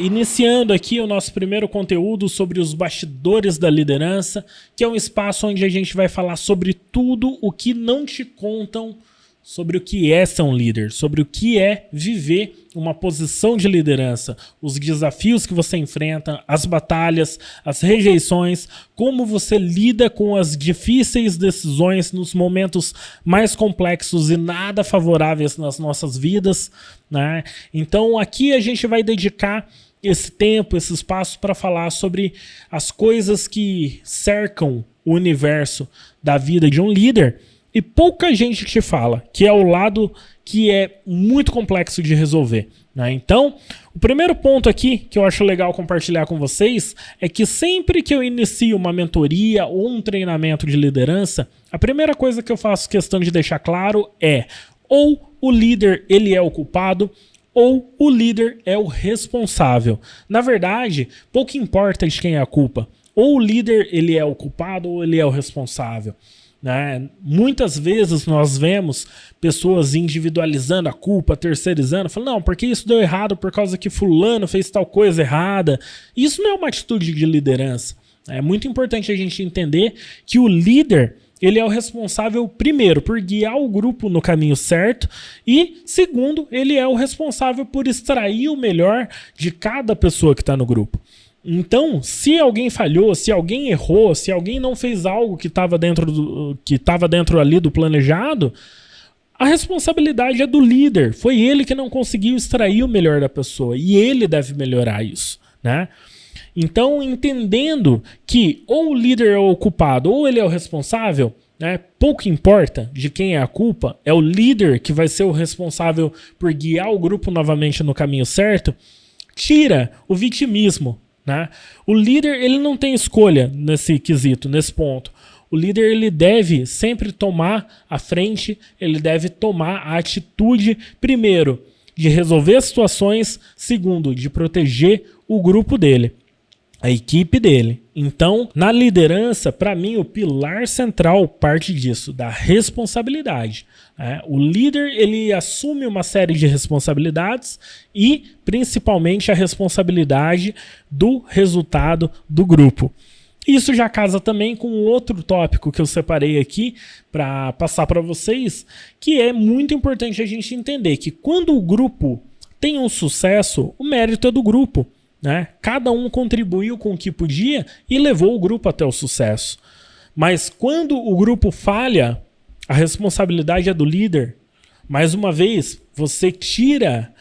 iniciando aqui o nosso primeiro conteúdo sobre os bastidores da liderança, que é um espaço onde a gente vai falar sobre tudo o que não te contam sobre o que é ser um líder, sobre o que é viver uma posição de liderança, os desafios que você enfrenta, as batalhas, as rejeições, como você lida com as difíceis decisões nos momentos mais complexos e nada favoráveis nas nossas vidas, né? Então aqui a gente vai dedicar esse tempo, esse espaço para falar sobre as coisas que cercam o universo da vida de um líder. E pouca gente te fala, que é o lado que é muito complexo de resolver, né? Então, o primeiro ponto aqui que eu acho legal compartilhar com vocês é que sempre que eu inicio uma mentoria ou um treinamento de liderança, a primeira coisa que eu faço questão de deixar claro é: ou o líder ele é o culpado, ou o líder é o responsável. Na verdade, pouco importa de quem é a culpa. Ou o líder ele é o culpado ou ele é o responsável, né? Muitas vezes nós vemos pessoas individualizando a culpa, terceirizando, falando, não, porque isso deu errado por causa que fulano fez tal coisa errada. Isso não é uma atitude de liderança. É muito importante a gente entender que o líder ele é o responsável, primeiro, por guiar o grupo no caminho certo e, segundo, ele é o responsável por extrair o melhor de cada pessoa que está no grupo. Então, se alguém falhou, se alguém errou, se alguém não fez algo que estava dentro ali do planejado, a responsabilidade é do líder. Foi ele que não conseguiu extrair o melhor da pessoa e ele deve melhorar isso, né? Então, entendendo que ou o líder é o culpado ou ele é o responsável, né? Pouco importa de quem é a culpa, é o líder que vai ser o responsável por guiar o grupo novamente no caminho certo. Tira o vitimismo, né? O líder ele não tem escolha nesse quesito, nesse ponto. O líder ele deve sempre tomar a frente, ele deve tomar a atitude, primeiro, de resolver as situações, segundo, de proteger o grupo dele, a equipe dele. Então, na liderança, para mim, o pilar central parte disso, da responsabilidade. O líder, ele assume uma série de responsabilidades e, principalmente, a responsabilidade do resultado do grupo. Isso já casa também com outro tópico que eu separei aqui para passar para vocês, que é muito importante a gente entender que quando o grupo tem um sucesso, o mérito é do grupo, né? Cada um contribuiu com o que podia e levou o grupo até o sucesso. Mas quando o grupo falha, a responsabilidade é do líder. Mais uma vez, você tira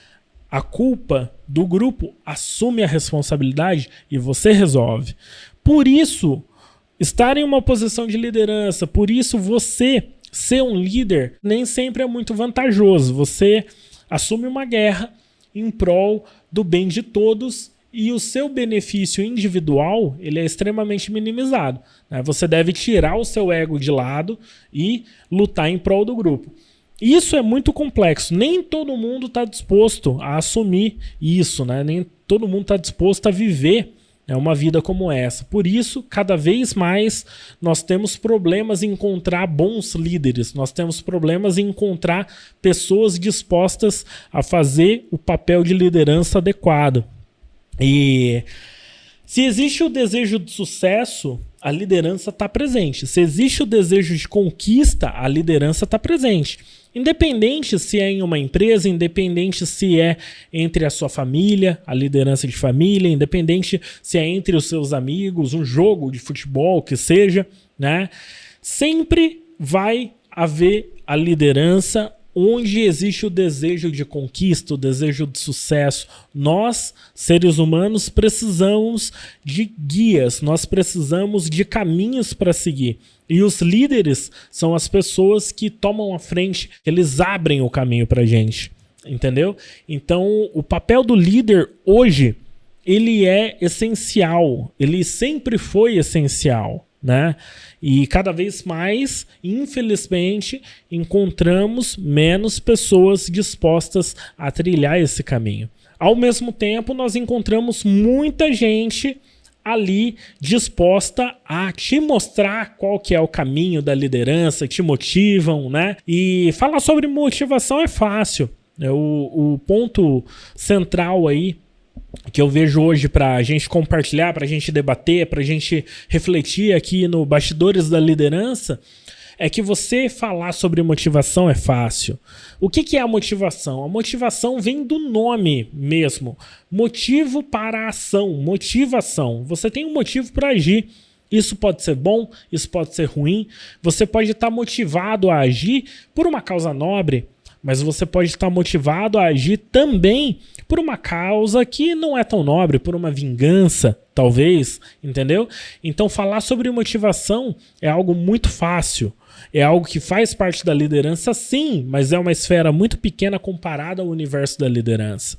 a culpa do grupo, assume a responsabilidade e você resolve. Por isso, estar em uma posição de liderança, por isso você ser um líder nem sempre é muito vantajoso. Você assume uma guerra em prol do bem de todos e o seu benefício individual ele é extremamente minimizado, né? Você deve tirar o seu ego de lado e lutar em prol do grupo. Isso é muito complexo. Nem todo mundo está disposto a assumir isso, né? Nem todo mundo está disposto a viver uma vida como essa. Por isso, cada vez mais nós temos problemas em encontrar bons líderes. Nós temos problemas em encontrar pessoas dispostas a fazer o papel de liderança adequado. E se existe o desejo de sucesso, a liderança está presente. Se existe o desejo de conquista, a liderança está presente. Independente se é em uma empresa, independente se é entre a sua família, a liderança de família, independente se é entre os seus amigos, um jogo de futebol, que seja, né? Sempre vai haver a liderança onde existe o desejo de conquista, o desejo de sucesso. Nós, seres humanos, precisamos de guias, nós precisamos de caminhos para seguir. E os líderes são as pessoas que tomam a frente, eles abrem o caminho para a gente, entendeu? Então, o papel do líder hoje, ele é essencial, ele sempre foi essencial, né? E cada vez mais, infelizmente, encontramos menos pessoas dispostas a trilhar esse caminho. Ao mesmo tempo, nós encontramos muita gente ali disposta a te mostrar qual que é o caminho da liderança, te motivam, né? E falar sobre motivação é fácil. O ponto central aí que eu vejo hoje para a gente compartilhar, para a gente debater, para a gente refletir aqui no Bastidores da Liderança, é que você falar sobre motivação é fácil. O que é a motivação? A motivação vem do nome mesmo. Motivo para a ação, motivação. Você tem um motivo para agir. Isso pode ser bom, isso pode ser ruim. Você pode estar motivado a agir por uma causa nobre, mas você pode estar motivado a agir também por uma causa que não é tão nobre, por uma vingança, talvez, entendeu? Então falar sobre motivação é algo muito fácil, é algo que faz parte da liderança sim, mas é uma esfera muito pequena comparada ao universo da liderança.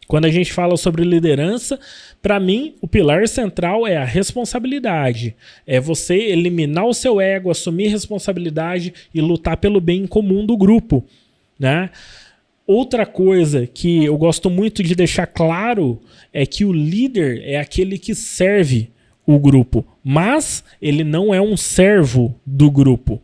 Quando a gente fala sobre liderança, para mim, o pilar central é a responsabilidade. É você eliminar o seu ego, assumir responsabilidade e lutar pelo bem comum do grupo, né? Outra coisa que eu gosto muito de deixar claro é que o líder é aquele que serve o grupo, mas ele não é um servo do grupo.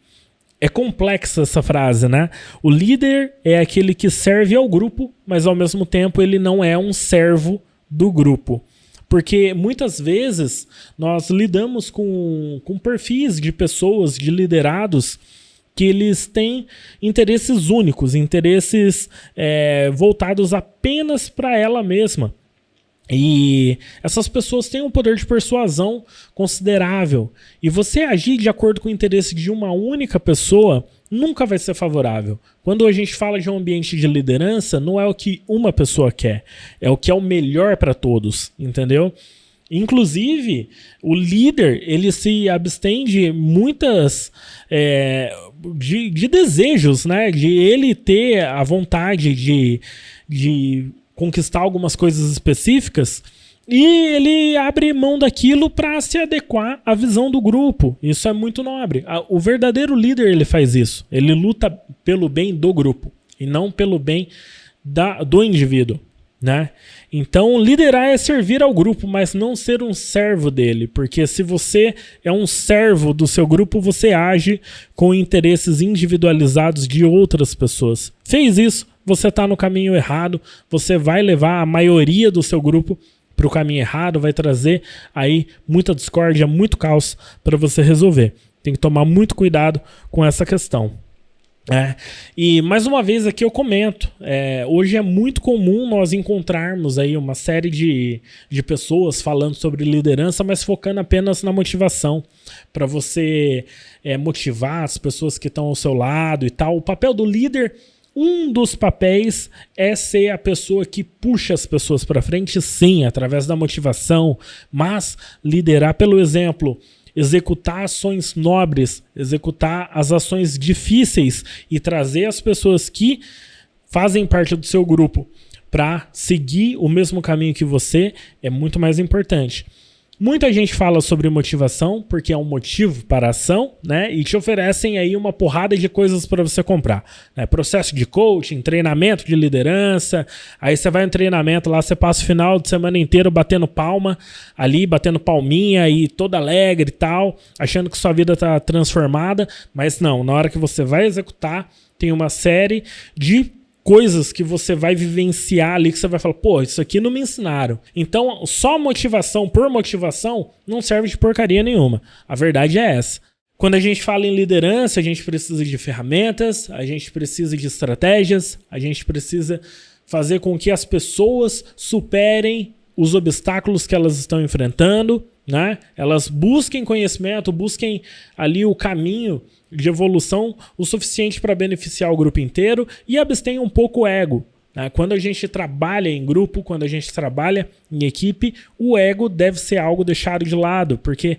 É complexa essa frase, né? O líder é aquele que serve ao grupo, mas ao mesmo tempo ele não é um servo do grupo. Porque muitas vezes nós lidamos com perfis de pessoas, de liderados, que eles têm interesses únicos, interesses voltados apenas para ela mesma. E essas pessoas têm um poder de persuasão considerável. E você agir de acordo com o interesse de uma única pessoa nunca vai ser favorável. Quando a gente fala de um ambiente de liderança, não é o que uma pessoa quer, é o que é o melhor para todos, entendeu? Inclusive, o líder, ele se abstém de muitas de desejos, né? De ele ter a vontade de conquistar algumas coisas específicas e ele abre mão daquilo para se adequar à visão do grupo. Isso é muito nobre. O verdadeiro líder, ele faz isso. Ele luta pelo bem do grupo e não pelo bem do indivíduo, né? Então, liderar é servir ao grupo, mas não ser um servo dele, porque se você é um servo do seu grupo, você age com interesses individualizados de outras pessoas. Fez isso, você está no caminho errado, você vai levar a maioria do seu grupo para o caminho errado, vai trazer aí muita discórdia, muito caos para você resolver. Tem que tomar muito cuidado com essa questão. E mais uma vez aqui eu comento, hoje é muito comum nós encontrarmos aí uma série de pessoas falando sobre liderança, mas focando apenas na motivação, para você motivar as pessoas que estão ao seu lado e tal. O papel do líder, um dos papéis é ser a pessoa que puxa as pessoas para frente, sim, através da motivação, mas liderar pelo exemplo, executar ações nobres, executar as ações difíceis e trazer as pessoas que fazem parte do seu grupo para seguir o mesmo caminho que você é muito mais importante. Muita gente fala sobre motivação porque é um motivo para a ação, né? E te oferecem aí uma porrada de coisas para você comprar, né? Processo de coaching, treinamento de liderança. Aí você vai no treinamento lá, você passa o final de semana inteiro batendo palma ali, batendo palminha e todo alegre e tal, achando que sua vida está transformada, mas não, na hora que você vai executar, tem uma série de coisas que você vai vivenciar ali, que você vai falar, pô, isso aqui não me ensinaram. Então, só motivação por motivação não serve de porcaria nenhuma. A verdade é essa. Quando a gente fala em liderança, a gente precisa de ferramentas, a gente precisa de estratégias, a gente precisa fazer com que as pessoas superem os obstáculos que elas estão enfrentando, né? Elas busquem conhecimento, busquem ali o caminho de evolução o suficiente para beneficiar o grupo inteiro e abstenha um pouco o ego, né? Quando a gente trabalha em grupo, quando a gente trabalha em equipe, o ego deve ser algo deixado de lado, porque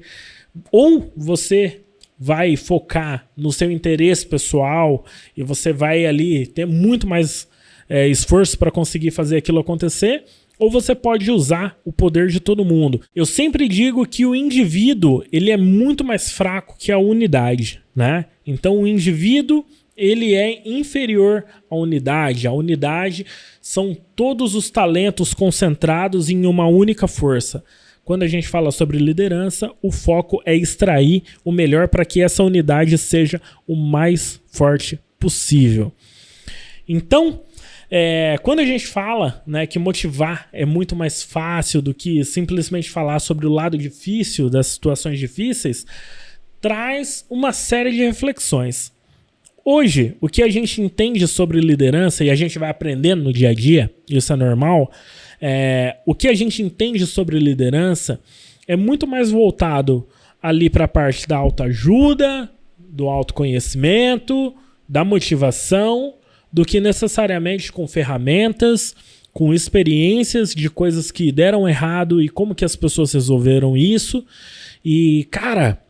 ou você vai focar no seu interesse pessoal e você vai ali ter muito mais esforço para conseguir fazer aquilo acontecer, ou você pode usar o poder de todo mundo. Eu sempre digo que o indivíduo, ele é muito mais fraco que a unidade, né? Então o indivíduo, ele é inferior à unidade. A unidade são todos os talentos concentrados em uma única força. Quando a gente fala sobre liderança, o foco é extrair o melhor para que essa unidade seja o mais forte possível. Então, Quando a gente fala, né, que motivar é muito mais fácil do que simplesmente falar sobre o lado difícil das situações difíceis, traz uma série de reflexões. Hoje, o que a gente entende sobre liderança, e a gente vai aprendendo no dia a dia, isso é normal, o que a gente entende sobre liderança é muito mais voltado ali para a parte da autoajuda, do autoconhecimento, da motivação, do que necessariamente com ferramentas, com experiências de coisas que deram errado e como que as pessoas resolveram isso. E, cara,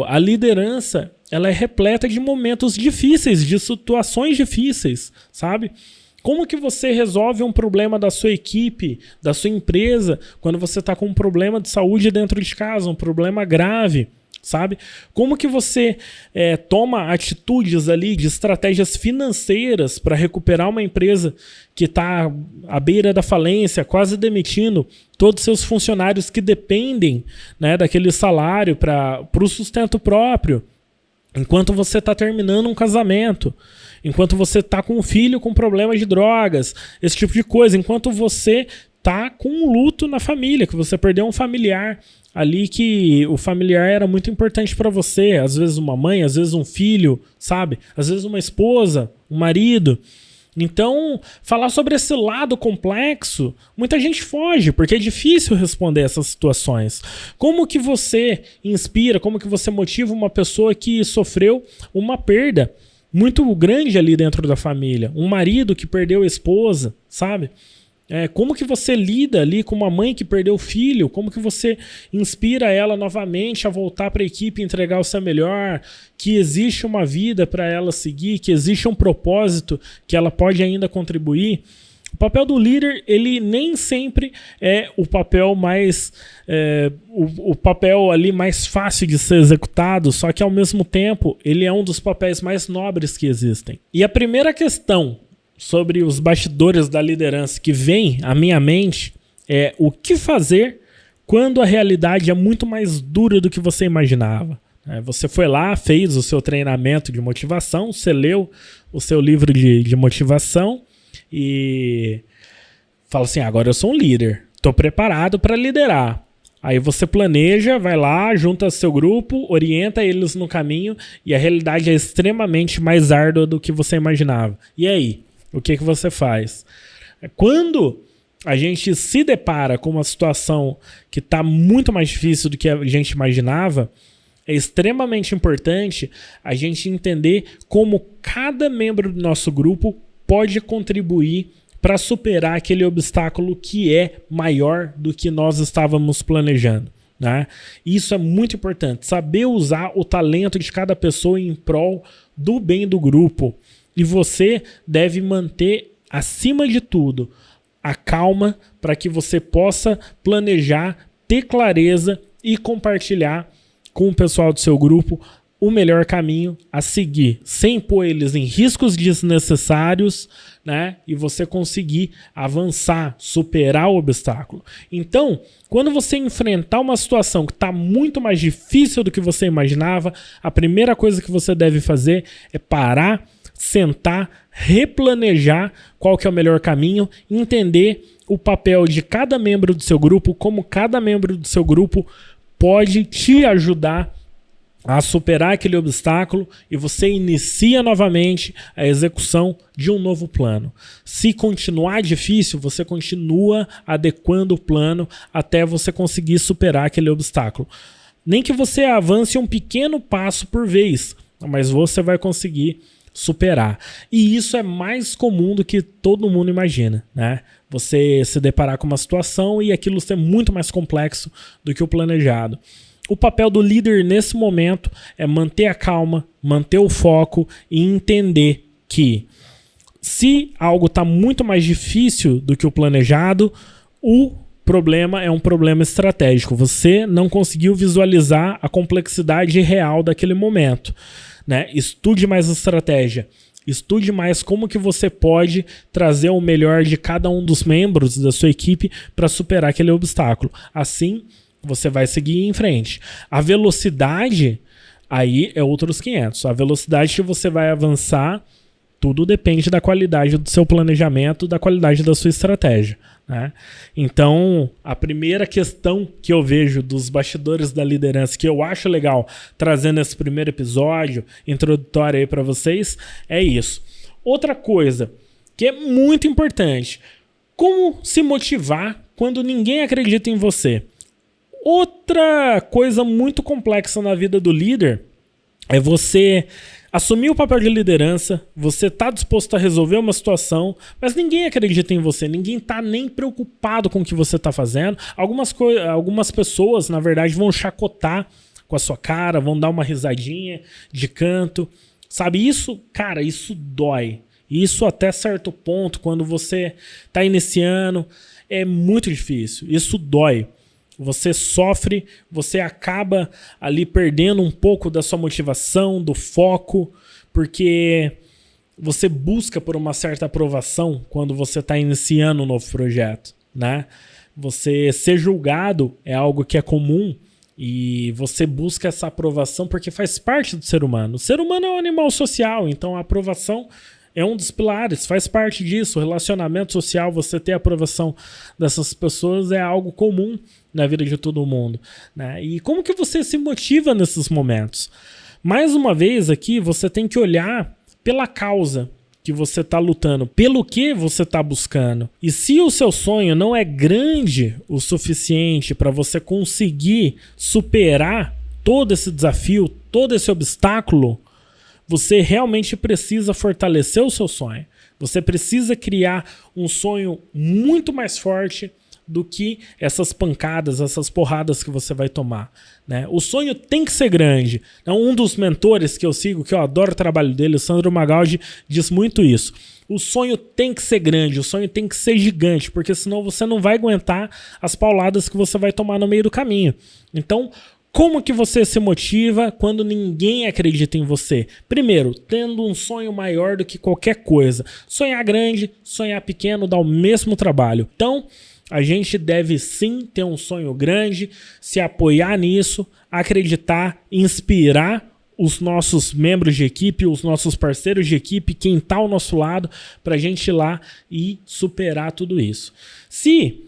a liderança, ela é repleta de momentos difíceis, de situações difíceis, sabe? Como que você resolve um problema da sua equipe, da sua empresa, quando você está com um problema de saúde dentro de casa, um problema grave, sabe? Como que você toma atitudes ali de estratégias financeiras para recuperar uma empresa que está à beira da falência, quase demitindo todos os seus funcionários que dependem, né, daquele salário para o sustento próprio, enquanto você está terminando um casamento, enquanto você está com um filho com problema de drogas, esse tipo de coisa, enquanto você está com um luto na família, que você perdeu um familiar ali, que o familiar era muito importante para você, às vezes uma mãe, às vezes um filho, sabe? Às vezes uma esposa, um marido. Então, falar sobre esse lado complexo, muita gente foge, porque é difícil responder essas situações. Como que você inspira, como que você motiva uma pessoa que sofreu uma perda muito grande ali dentro da família? Um marido que perdeu a esposa, sabe? Como que você lida ali com uma mãe que perdeu o filho? Como que você inspira ela novamente a voltar para a equipe e entregar o seu melhor? Que existe uma vida para ela seguir, que existe um propósito que ela pode ainda contribuir. O papel do líder, ele nem sempre é o papel mais o papel ali mais fácil de ser executado, só que ao mesmo tempo ele é um dos papéis mais nobres que existem. E a primeira questão sobre os bastidores da liderança que vem à minha mente é o que fazer quando a realidade é muito mais dura do que você imaginava. Você foi lá, fez o seu treinamento de motivação, você leu o seu livro de motivação e fala assim, agora eu sou um líder, estou preparado para liderar. Aí você planeja, vai lá, junta seu grupo, orienta eles no caminho e a realidade é extremamente mais árdua do que você imaginava. E aí? O que você faz? Quando a gente se depara com uma situação que está muito mais difícil do que a gente imaginava, é extremamente importante a gente entender como cada membro do nosso grupo pode contribuir para superar aquele obstáculo que é maior do que nós estávamos planejando, né? Isso é muito importante, saber usar o talento de cada pessoa em prol do bem do grupo. E você deve manter, acima de tudo, a calma para que você possa planejar, ter clareza e compartilhar com o pessoal do seu grupo o melhor caminho a seguir, sem pôr eles em riscos desnecessários, né? E você conseguir avançar, superar o obstáculo. Então, quando você enfrentar uma situação que está muito mais difícil do que você imaginava, a primeira coisa que você deve fazer é parar, sentar, replanejar qual que é o melhor caminho, entender o papel de cada membro do seu grupo, como cada membro do seu grupo pode te ajudar a superar aquele obstáculo e você inicia novamente a execução de um novo plano. Se continuar difícil, você continua adequando o plano até você conseguir superar aquele obstáculo. Nem que você avance um pequeno passo por vez, mas você vai conseguir superar. E isso é mais comum do que todo mundo imagina, né? Você se deparar com uma situação e aquilo ser muito mais complexo do que o planejado. O papel do líder nesse momento é manter a calma, manter o foco e entender que se algo está muito mais difícil do que o planejado, o problema é um problema estratégico. Você não conseguiu visualizar a complexidade real daquele momento, né? Estude mais a estratégia. Estude mais como que você pode trazer o melhor de cada um dos membros da sua equipe para superar aquele obstáculo. Assim, você vai seguir em frente. A velocidade, aí é outros 500. A velocidade que você vai avançar Tudo depende da qualidade do seu planejamento, da qualidade da sua estratégia, né? Então, a primeira questão que eu vejo dos bastidores da liderança, que eu acho legal trazendo esse primeiro episódio introdutório aí para vocês, é isso. Outra coisa que é muito importante: como se motivar quando ninguém acredita em você? Outra coisa muito complexa na vida do líder é você assumir o papel de liderança, você está disposto a resolver uma situação, mas ninguém acredita em você, ninguém está nem preocupado com o que você está fazendo. Algumas pessoas, na verdade, vão chacotar com a sua cara, vão dar uma risadinha de canto. Sabe, isso, cara, isso dói. Isso até certo ponto, quando você está iniciando, é muito difícil. Isso dói. Você sofre, você acaba ali perdendo um pouco da sua motivação, do foco, porque você busca por uma certa aprovação quando você está iniciando um novo projeto, né? Você ser julgado é algo que é comum e você busca essa aprovação porque faz parte do ser humano. O ser humano é um animal social, então a aprovação é um dos pilares, faz parte disso. O relacionamento social, você ter a aprovação dessas pessoas é algo comum na vida de todo mundo, né? E como que você se motiva nesses momentos? Mais uma vez aqui, você tem que olhar pela causa que você está lutando, pelo que você está buscando. E se o seu sonho não é grande o suficiente para você conseguir superar todo esse desafio, todo esse obstáculo, você realmente precisa fortalecer o seu sonho. Você precisa criar um sonho muito mais forte do que essas pancadas, essas porradas que você vai tomar, né? O sonho tem que ser grande. Então, um dos mentores que eu sigo, que eu adoro o trabalho dele, o Sandro Magaldi, diz muito isso. O sonho tem que ser grande, o sonho tem que ser gigante, porque senão você não vai aguentar as pauladas que você vai tomar no meio do caminho. Então, como que você se motiva quando ninguém acredita em você? Primeiro, tendo um sonho maior do que qualquer coisa. Sonhar grande, sonhar pequeno dá o mesmo trabalho. Então, a gente deve sim ter um sonho grande, se apoiar nisso, acreditar, inspirar os nossos membros de equipe, os nossos parceiros de equipe, quem está ao nosso lado, para a gente ir lá e superar tudo isso. Se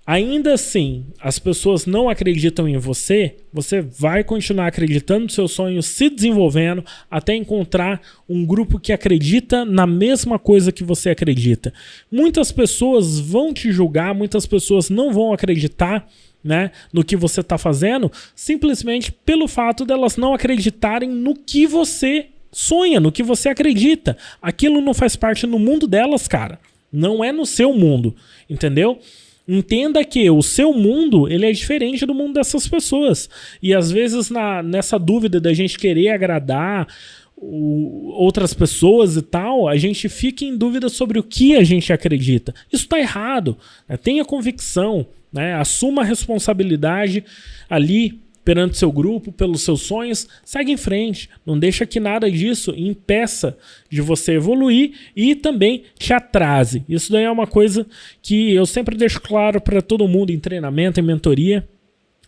ainda assim as pessoas não acreditam em você, você vai continuar acreditando no seu sonho, se desenvolvendo, até encontrar um grupo que acredita na mesma coisa que você acredita. Muitas pessoas vão te julgar, muitas pessoas não vão acreditar, né, no que você está fazendo, simplesmente pelo fato delas não acreditarem no que você sonha, no que você acredita. Aquilo não faz parte no mundo delas, cara. Não é no seu mundo, entendeu? Entenda que o seu mundo, ele é diferente do mundo dessas pessoas. E às vezes nessa dúvida da gente querer agradar outras pessoas e tal, a gente fica em dúvida sobre o que a gente acredita. Isso está errado, né? Tenha convicção, né? Assuma a responsabilidade ali perante seu grupo, pelos seus sonhos, segue em frente. Não deixa que nada disso impeça de você evoluir e também te atrase. Isso daí é uma coisa que eu sempre deixo claro para todo mundo em treinamento, em mentoria,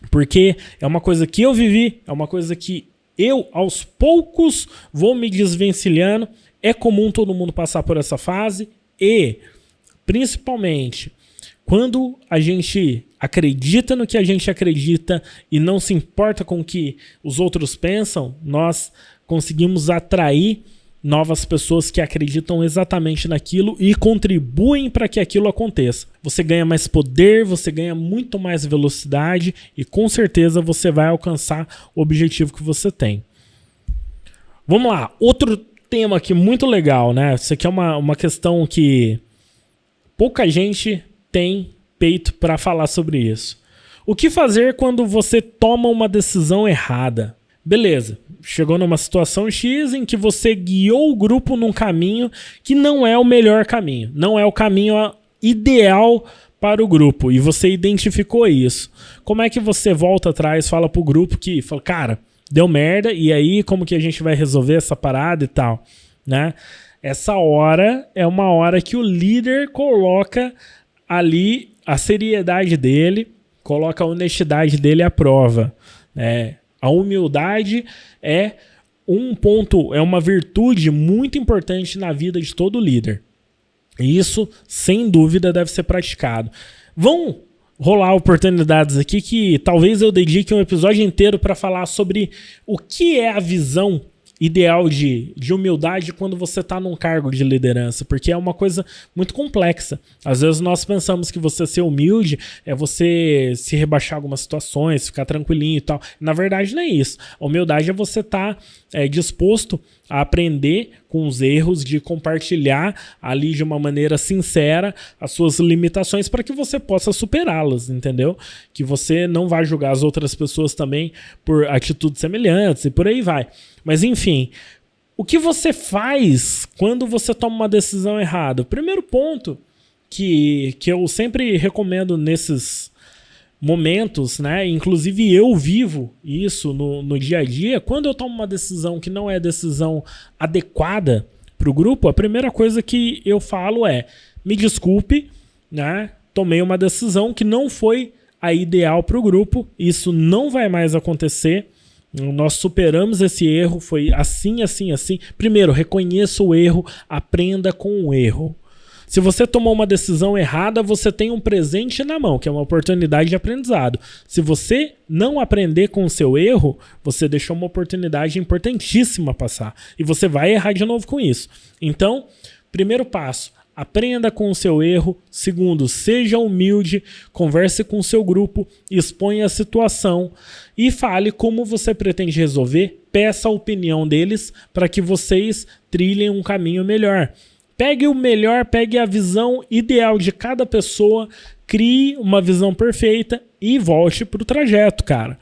porque é uma coisa que eu vivi, é uma coisa que eu, aos poucos, vou me desvencilhando. É comum todo mundo passar por essa fase e, principalmente, quando a gente acredita no que a gente acredita e não se importa com o que os outros pensam, nós conseguimos atrair novas pessoas que acreditam exatamente naquilo e contribuem para que aquilo aconteça. Você ganha mais poder, você ganha muito mais velocidade e com certeza você vai alcançar o objetivo que você tem. Vamos lá, outro tema aqui muito legal, né? Isso aqui é uma questão que pouca gente tem peito para falar sobre isso. O que fazer quando você toma uma decisão errada? Beleza, chegou numa situação X em que você guiou o grupo num caminho que não é o melhor caminho, não é o caminho ideal para o grupo e você identificou isso. Como é que você volta atrás, fala pro grupo que fala, cara, deu merda, e aí como que a gente vai resolver essa parada e tal, né? Essa hora é uma hora que o líder coloca ali a seriedade dele, coloca a honestidade dele à prova. A humildade é um ponto, é uma virtude muito importante na vida de todo líder. E isso, sem dúvida, deve ser praticado. Vão rolar oportunidades aqui que talvez eu dedique um episódio inteiro para falar sobre o que é a visão ideal de humildade quando você está num cargo de liderança, porque é uma coisa muito complexa. Às vezes nós pensamos que você ser humilde é você se rebaixar algumas situações, ficar tranquilinho e tal. Na verdade não é isso. A humildade é você estar disposto a aprender com os erros, de compartilhar ali de uma maneira sincera as suas limitações para que você possa superá-las, entendeu? Que você não vai julgar as outras pessoas também por atitudes semelhantes e por aí vai. Mas enfim, o que você faz quando você toma uma decisão errada? O primeiro ponto que eu sempre recomendo nesses momentos, né? Inclusive eu vivo isso no dia a dia. Quando eu tomo uma decisão que não é decisão adequada para o grupo, a primeira coisa que eu falo é: me desculpe, né? Tomei uma decisão que não foi a ideal para o grupo. Isso não vai mais acontecer. Nós superamos esse erro, foi assim, assim, assim. Primeiro, reconheça o erro, aprenda com o erro. Se você tomou uma decisão errada, você tem um presente na mão, que é uma oportunidade de aprendizado. Se você não aprender com o seu erro, você deixou uma oportunidade importantíssima passar. E você vai errar de novo com isso. Então, primeiro passo, aprenda com o seu erro. Segundo, seja humilde, converse com o seu grupo, exponha a situação e fale como você pretende resolver. Peça a opinião deles para que vocês trilhem um caminho melhor. Pegue o melhor, pegue a visão ideal de cada pessoa, crie uma visão perfeita e volte para o trajeto, cara.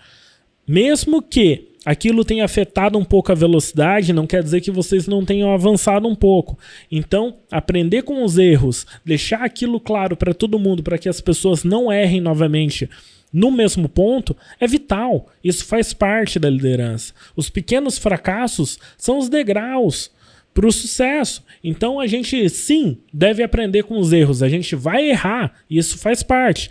Mesmo que aquilo tenha afetado um pouco a velocidade, não quer dizer que vocês não tenham avançado um pouco. Então, aprender com os erros, deixar aquilo claro para todo mundo, para que as pessoas não errem novamente no mesmo ponto, é vital. Isso faz parte da liderança. Os pequenos fracassos são os degraus para o sucesso. Então a gente sim deve aprender com os erros. A gente vai errar, e isso faz parte.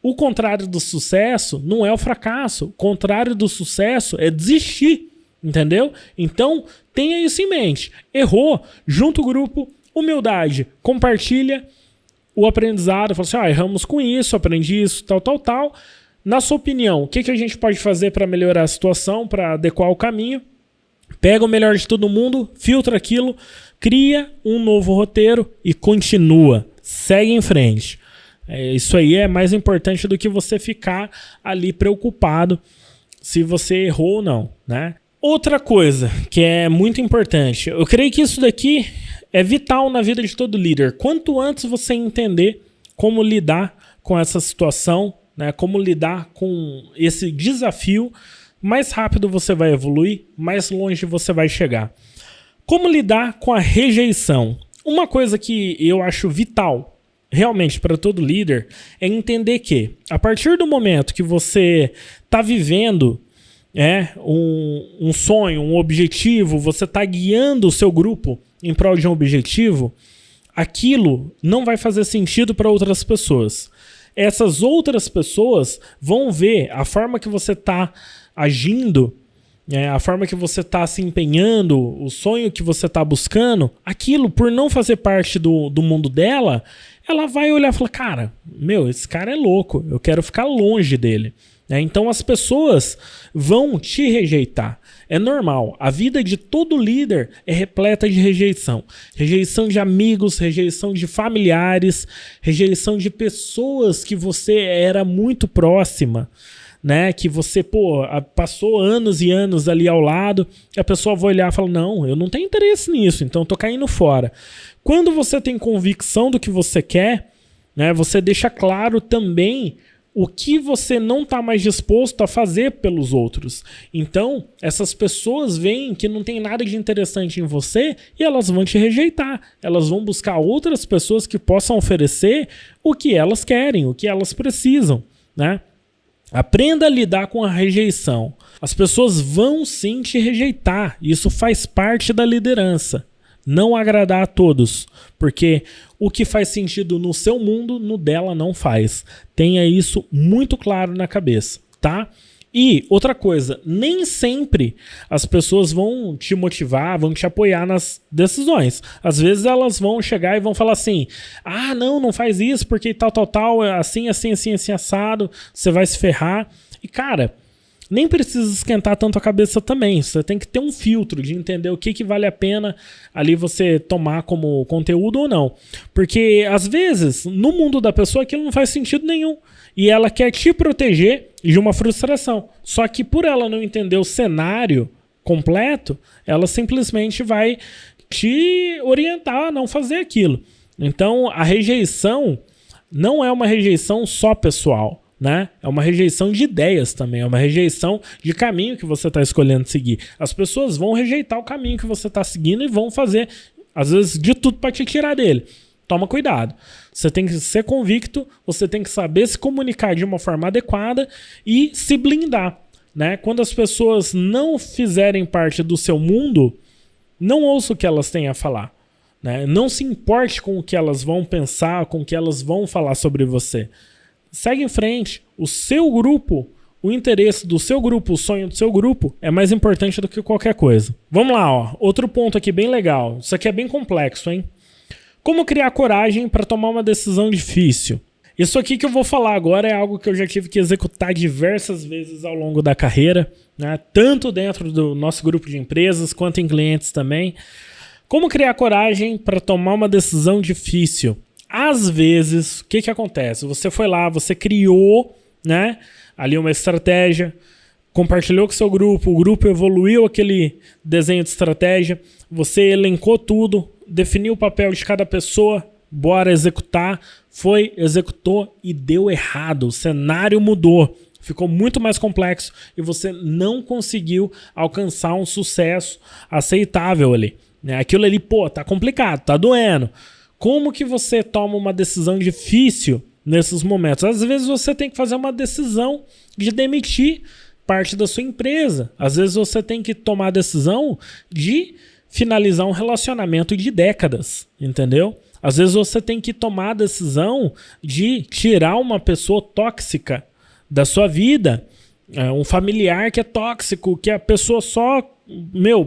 O contrário do sucesso não é o fracasso. O contrário do sucesso é desistir, entendeu? Então tenha isso em mente. Errou, junta o grupo, humildade, compartilha o aprendizado. Fala assim: erramos com isso, aprendi isso, tal. Na sua opinião, o que a gente pode fazer para melhorar a situação, para adequar o caminho? Pega o melhor de todo mundo, filtra aquilo, cria um novo roteiro e continua. Segue em frente. Isso aí é mais importante do que você ficar ali preocupado se você errou ou não, né? Outra coisa que é muito importante, eu creio que isso daqui é vital na vida de todo líder. Quanto antes você entender como lidar com essa situação, né, como lidar com esse desafio, mais rápido você vai evoluir, mais longe você vai chegar. Como lidar com a rejeição? Uma coisa que eu acho vital, realmente, para todo líder, é entender que, a partir do momento que você está vivendo um sonho, um objetivo, você está guiando o seu grupo em prol de um objetivo, aquilo não vai fazer sentido para outras pessoas. Essas outras pessoas vão ver a forma que você está agindo, a forma que você está se empenhando, o sonho que você está buscando, aquilo, por não fazer parte do mundo dela, ela vai olhar e falar: cara, esse cara é louco, eu quero ficar longe dele. Então as pessoas vão te rejeitar. É normal. A vida de todo líder é repleta de rejeição. Rejeição de amigos, rejeição de familiares, rejeição de pessoas que você era muito próxima, né? Que você passou anos e anos ali ao lado, e a pessoa vai olhar e falar: não, eu não tenho interesse nisso, então eu tô caindo fora. Quando você tem convicção do que você quer, né, você deixa claro também o que você não está mais disposto a fazer pelos outros. Então, essas pessoas veem que não tem nada de interessante em você e elas vão te rejeitar. Elas vão buscar outras pessoas que possam oferecer o que elas querem, o que elas precisam, né? Aprenda a lidar com a rejeição. As pessoas vão sim te rejeitar. Isso faz parte da liderança. Não agradar a todos, porque o que faz sentido no seu mundo, no dela não faz. Tenha isso muito claro na cabeça, tá? E outra coisa, nem sempre as pessoas vão te motivar, vão te apoiar nas decisões. Às vezes elas vão chegar e vão falar assim: ah, não faz isso porque tal, assim, assado, você vai se ferrar. E cara, nem precisa esquentar tanto a cabeça também. Você tem que ter um filtro de entender o que vale a pena ali você tomar como conteúdo ou não. Porque às vezes, no mundo da pessoa, aquilo não faz sentido nenhum. E ela quer te proteger de uma frustração. Só que por ela não entender o cenário completo, ela simplesmente vai te orientar a não fazer aquilo. Então, a rejeição não é uma rejeição só pessoal, né? É uma rejeição de ideias também, é uma rejeição de caminho que você está escolhendo seguir. As pessoas vão rejeitar o caminho que você está seguindo e vão fazer, às vezes, de tudo para te tirar dele. Toma cuidado. Você tem que ser convicto, você tem que saber se comunicar de uma forma adequada e se blindar, né? Quando as pessoas não fizerem parte do seu mundo, não ouça o que elas têm a falar, né? Não se importe com o que elas vão pensar, com o que elas vão falar sobre você. Segue em frente. O seu grupo, o interesse do seu grupo, o sonho do seu grupo é mais importante do que qualquer coisa. Vamos lá, ó. Outro ponto aqui bem legal. Isso aqui é bem complexo, hein? Como criar coragem para tomar uma decisão difícil? Isso aqui que eu vou falar agora é algo que eu já tive que executar diversas vezes ao longo da carreira, né? Tanto dentro do nosso grupo de empresas quanto em clientes também. Como criar coragem para tomar uma decisão difícil? Às vezes, o que acontece? Você foi lá, você criou, né, ali uma estratégia, compartilhou com o seu grupo, o grupo evoluiu aquele desenho de estratégia, você elencou tudo, definiu o papel de cada pessoa, bora executar, foi, executou e deu errado, o cenário mudou, ficou muito mais complexo e você não conseguiu alcançar um sucesso aceitável ali, né? Aquilo ali, pô, tá complicado, tá doendo. Como que você toma uma decisão difícil nesses momentos? Às vezes você tem que fazer uma decisão de demitir parte da sua empresa. Às vezes você tem que tomar a decisão de finalizar um relacionamento de décadas, entendeu? Às vezes você tem que tomar a decisão de tirar uma pessoa tóxica da sua vida, um familiar que é tóxico, que a pessoa só,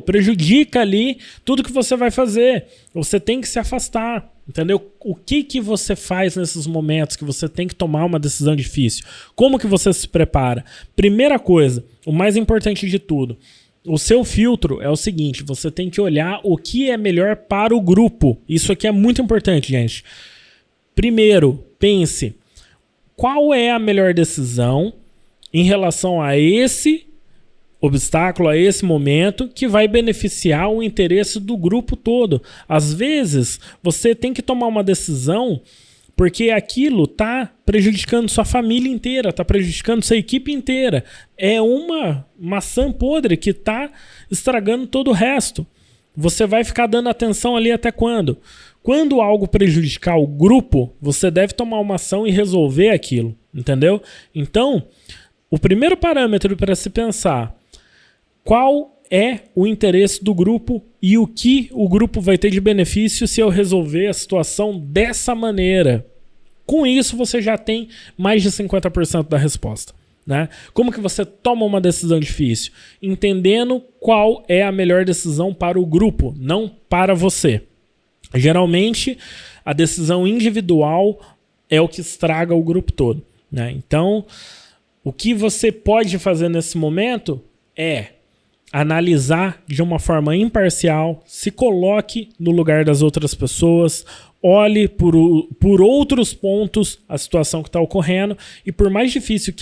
prejudica ali tudo que você vai fazer. Você tem que se afastar, entendeu? O que você faz nesses momentos que você tem que tomar uma decisão difícil? Como que você se prepara? Primeira coisa, o mais importante de tudo, o seu filtro é o seguinte: você tem que olhar o que é melhor para o grupo. Isso aqui é muito importante, gente. Primeiro, pense, qual é a melhor decisão em relação a esse obstáculo, a esse momento, que vai beneficiar o interesse do grupo todo. Às vezes, você tem que tomar uma decisão porque aquilo está prejudicando sua família inteira, está prejudicando sua equipe inteira. É uma maçã podre que está estragando todo o resto. Você vai ficar dando atenção ali até quando? Quando algo prejudicar o grupo, você deve tomar uma ação e resolver aquilo, entendeu? Então, o primeiro parâmetro para se pensar: qual é o interesse do grupo e o que o grupo vai ter de benefício se eu resolver a situação dessa maneira? Com isso, você já tem mais de 50% da resposta, né? Como que você toma uma decisão difícil? Entendendo qual é a melhor decisão para o grupo, não para você. Geralmente, a decisão individual é o que estraga o grupo todo, né? Então, o que você pode fazer nesse momento é analisar de uma forma imparcial, se coloque no lugar das outras pessoas, olhe por outros pontos a situação que está ocorrendo e, por mais difícil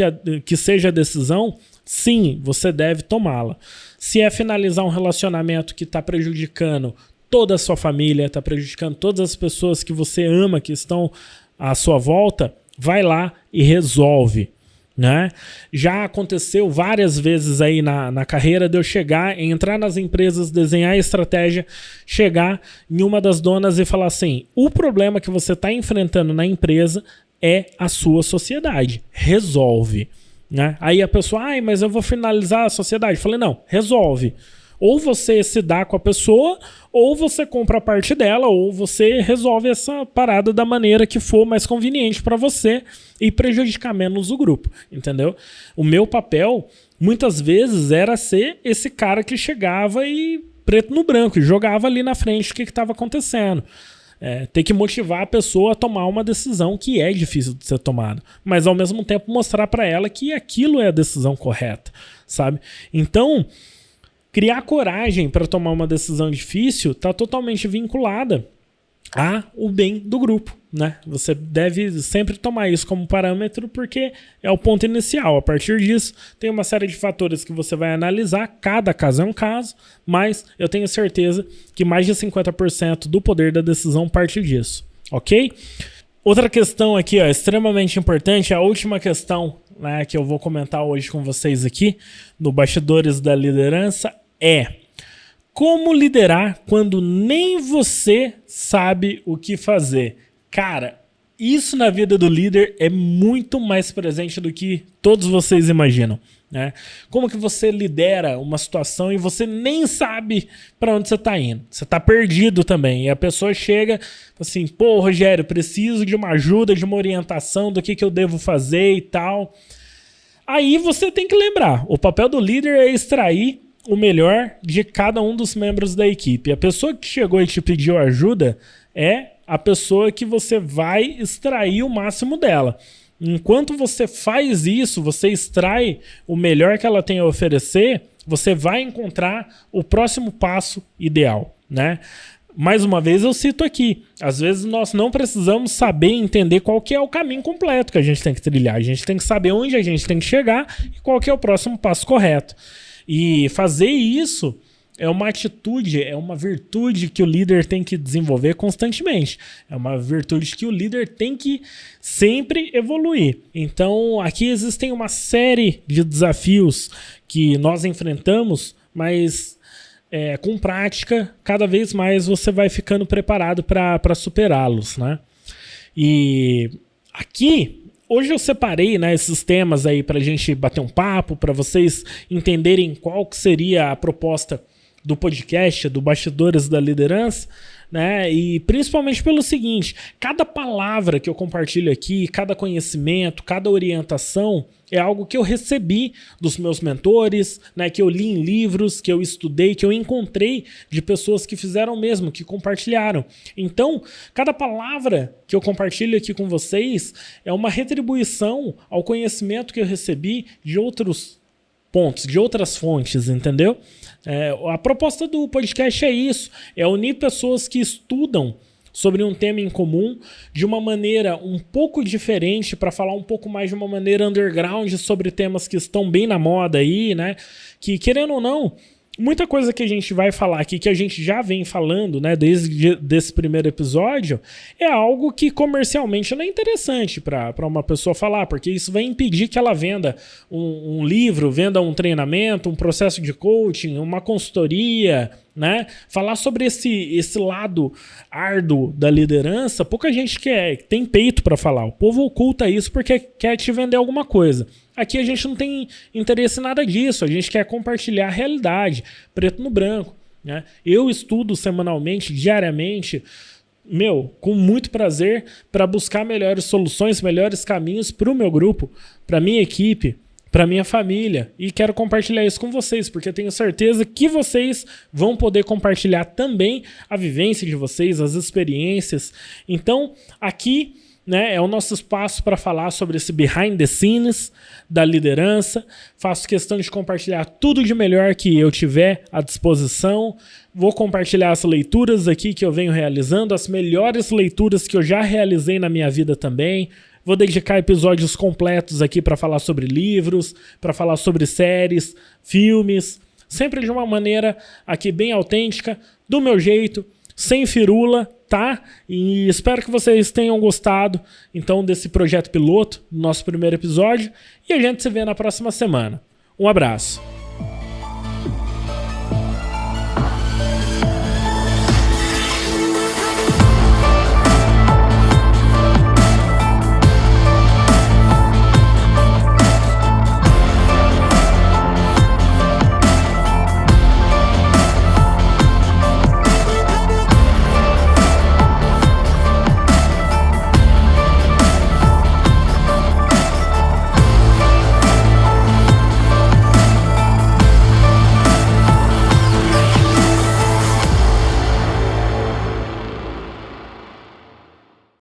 que seja a decisão, sim, você deve tomá-la. Se é finalizar um relacionamento que está prejudicando toda a sua família, está prejudicando todas as pessoas que você ama, que estão à sua volta, vai lá e resolve, né? Já aconteceu várias vezes aí na carreira de eu chegar, entrar nas empresas, desenhar a estratégia, chegar em uma das donas e falar assim: o problema que você está enfrentando na empresa é a sua sociedade, resolve, né? Aí a pessoa: mas eu vou finalizar a sociedade. Eu falei: não, resolve. Ou você se dá com a pessoa, ou você compra a parte dela, ou você resolve essa parada da maneira que for mais conveniente para você e prejudicar menos o grupo, entendeu? O meu papel, muitas vezes, era ser esse cara que chegava e preto no branco, e jogava ali na frente o que estava acontecendo. Ter que motivar a pessoa a tomar uma decisão que é difícil de ser tomada, mas ao mesmo tempo mostrar para ela que aquilo é a decisão correta, sabe? Então, criar coragem para tomar uma decisão difícil está totalmente vinculada ao bem do grupo, né? Você deve sempre tomar isso como parâmetro porque é o ponto inicial. A partir disso, tem uma série de fatores que você vai analisar, cada caso é um caso, mas eu tenho certeza que mais de 50% do poder da decisão parte disso, ok? Outra questão aqui, extremamente importante, a última questão, né, que eu vou comentar hoje com vocês aqui, no Bastidores da Liderança, é: como liderar quando nem você sabe o que fazer? Cara, isso na vida do líder é muito mais presente do que todos vocês imaginam, né? Como que você lidera uma situação e você nem sabe para onde você está indo? Você está perdido também. E a pessoa chega assim, pô, Rogério, preciso de uma ajuda, de uma orientação do que eu devo fazer e tal. Aí você tem que lembrar, o papel do líder é extrair o melhor de cada um dos membros da equipe. A pessoa que chegou e te pediu ajuda é a pessoa que você vai extrair o máximo dela. Enquanto você faz isso, você extrai o melhor que ela tem a oferecer, você vai encontrar o próximo passo ideal, né? Mais uma vez eu cito aqui, às vezes nós não precisamos saber e entender qual que é o caminho completo que a gente tem que trilhar. A gente tem que saber onde a gente tem que chegar e qual que é o próximo passo correto. E fazer isso é uma atitude, é uma virtude que o líder tem que desenvolver constantemente. É uma virtude que o líder tem que sempre evoluir. Então, aqui existem uma série de desafios que nós enfrentamos, mas com prática, cada vez mais você vai ficando preparado para superá-los, né? E aqui, hoje eu separei, né, esses temas aí para a gente bater um papo, para vocês entenderem qual que seria a proposta do podcast, do Bastidores da Liderança, né? E principalmente pelo seguinte: cada palavra que eu compartilho aqui, cada conhecimento, cada orientação é algo que eu recebi dos meus mentores, né? Que eu li em livros, que eu estudei, que eu encontrei de pessoas que fizeram o mesmo, que compartilharam. Então, cada palavra que eu compartilho aqui com vocês é uma retribuição ao conhecimento que eu recebi de outros pontos, de outras fontes, entendeu? A proposta do podcast é isso, é unir pessoas que estudam sobre um tema em comum de uma maneira um pouco diferente, para falar um pouco mais de uma maneira underground sobre temas que estão bem na moda aí, né? Que, querendo ou não, muita coisa que a gente vai falar aqui, que a gente já vem falando, né, desde esse primeiro episódio, é algo que comercialmente não é interessante para uma pessoa falar, porque isso vai impedir que ela venda um livro, venda um treinamento, um processo de coaching, uma consultoria, né? Falar sobre esse lado árduo da liderança, pouca gente tem peito para falar. O povo oculta isso porque quer te vender alguma coisa. Aqui a gente não tem interesse em nada disso, a gente quer compartilhar a realidade, preto no branco, né? Eu estudo semanalmente, diariamente, com muito prazer, para buscar melhores soluções, melhores caminhos para o meu grupo, para a minha equipe, para minha família, e quero compartilhar isso com vocês, porque eu tenho certeza que vocês vão poder compartilhar também a vivência de vocês, as experiências. Então, aqui, né, é o nosso espaço para falar sobre esse behind the scenes da liderança. Faço questão de compartilhar tudo de melhor que eu tiver à disposição. Vou compartilhar as leituras aqui que eu venho realizando, as melhores leituras que eu já realizei na minha vida também. Vou dedicar episódios completos aqui para falar sobre livros, para falar sobre séries, filmes, sempre de uma maneira aqui bem autêntica, do meu jeito, sem firula, tá? E espero que vocês tenham gostado, então, desse projeto piloto, nosso primeiro episódio, e a gente se vê na próxima semana. Um abraço.